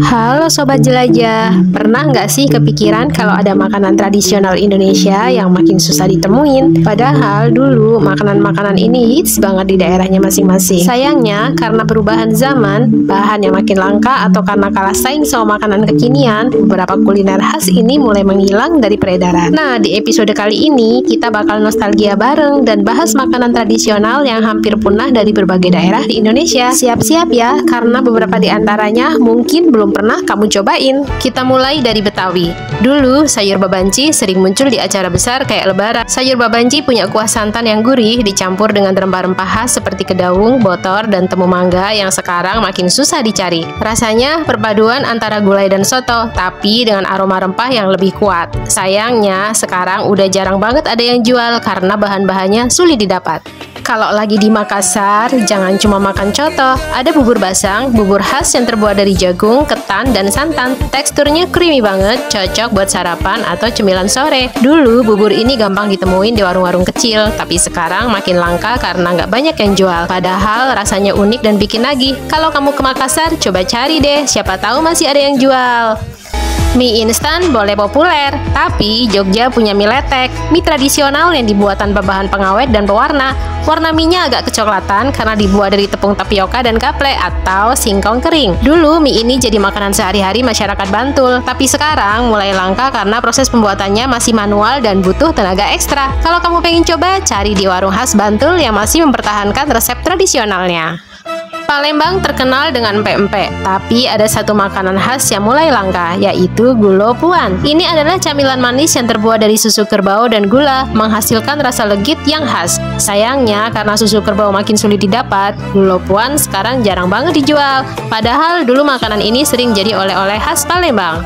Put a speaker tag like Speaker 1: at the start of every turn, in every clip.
Speaker 1: Halo Sobat Jelajah, pernah nggak sih kepikiran kalau ada makanan tradisional Indonesia yang makin susah ditemuin? Padahal dulu makanan-makanan ini hits banget di daerahnya masing-masing. Sayangnya, karena perubahan zaman, bahan yang makin langka atau karena kalah saing sama makanan kekinian, beberapa kuliner khas ini mulai menghilang dari peredaran. Nah, di episode kali ini, kita bakal nostalgia bareng dan bahas makanan tradisional yang hampir punah dari berbagai daerah di Indonesia. Siap-siap ya, karena beberapa di antaranya mungkin belum pernah kamu cobain. Kita mulai dari Betawi. Dulu, sayur babanci sering muncul di acara besar kayak lebaran. Sayur babanci punya kuah santan yang gurih dicampur dengan rempah-rempah khas seperti kedaung, botor, dan temu mangga yang sekarang makin susah dicari. Rasanya perpaduan antara gulai dan soto, tapi dengan aroma rempah yang lebih kuat. Sayangnya, sekarang udah jarang banget ada yang jual karena bahan-bahannya sulit didapat. Kalau lagi di Makassar, jangan cuma makan coto. Ada bubur basang, bubur khas yang terbuat dari jagung, ketan, dan santan. Teksturnya creamy banget, cocok buat sarapan atau cemilan sore. Dulu, bubur ini gampang ditemuin di warung-warung kecil, tapi sekarang makin langka karena nggak banyak yang jual. Padahal rasanya unik dan bikin nagih. Kalau kamu ke Makassar, coba cari deh, siapa tahu masih ada yang jual. Mie instan boleh populer, tapi Jogja punya mie letek, mie tradisional yang dibuat tanpa bahan pengawet dan pewarna. Warna mie-nya agak kecoklatan karena dibuat dari tepung tapioka dan gaplek atau singkong kering. Dulu mie ini jadi makanan sehari-hari masyarakat Bantul, tapi sekarang mulai langka karena proses pembuatannya masih manual dan butuh tenaga ekstra. Kalau kamu pengen coba, cari di warung khas Bantul yang masih mempertahankan resep tradisionalnya. Palembang terkenal dengan pempek, tapi ada satu makanan khas yang mulai langka, yaitu gulo puan. Ini adalah camilan manis yang terbuat dari susu kerbau dan gula, menghasilkan rasa legit yang khas. Sayangnya, karena susu kerbau makin sulit didapat, gulo puan sekarang jarang banget dijual. Padahal dulu makanan ini sering jadi oleh-oleh khas Palembang.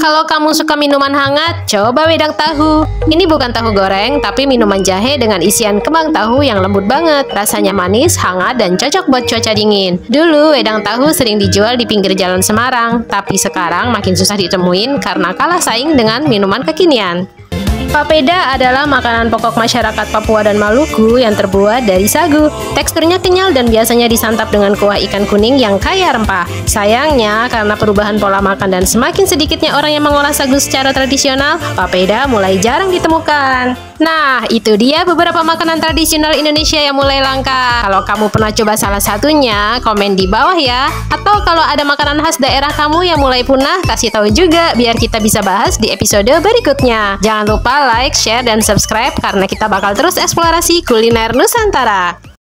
Speaker 1: Kalau kamu suka minuman hangat, coba wedang tahu. Ini bukan tahu goreng, tapi minuman jahe dengan isian kembang tahu yang lembut banget. Rasanya manis, hangat, dan cocok buat cuaca dingin. Dulu, wedang tahu sering dijual di pinggir jalan Semarang, tapi sekarang makin susah ditemuin karena kalah saing dengan minuman kekinian. Papeda adalah makanan pokok masyarakat Papua dan Maluku yang terbuat dari sagu. Teksturnya kenyal dan biasanya disantap dengan kuah ikan kuning yang kaya rempah. Sayangnya, karena perubahan pola makan dan semakin sedikitnya orang yang mengolah sagu secara tradisional, papeda mulai jarang ditemukan. Nah, itu dia beberapa makanan tradisional Indonesia yang mulai langka. Kalau kamu pernah coba salah satunya, komen di bawah ya. Atau kalau ada makanan khas daerah kamu yang mulai punah, kasih tahu juga biar kita bisa bahas di episode berikutnya. Jangan lupa like, share, dan subscribe karena kita bakal terus eksplorasi kuliner Nusantara.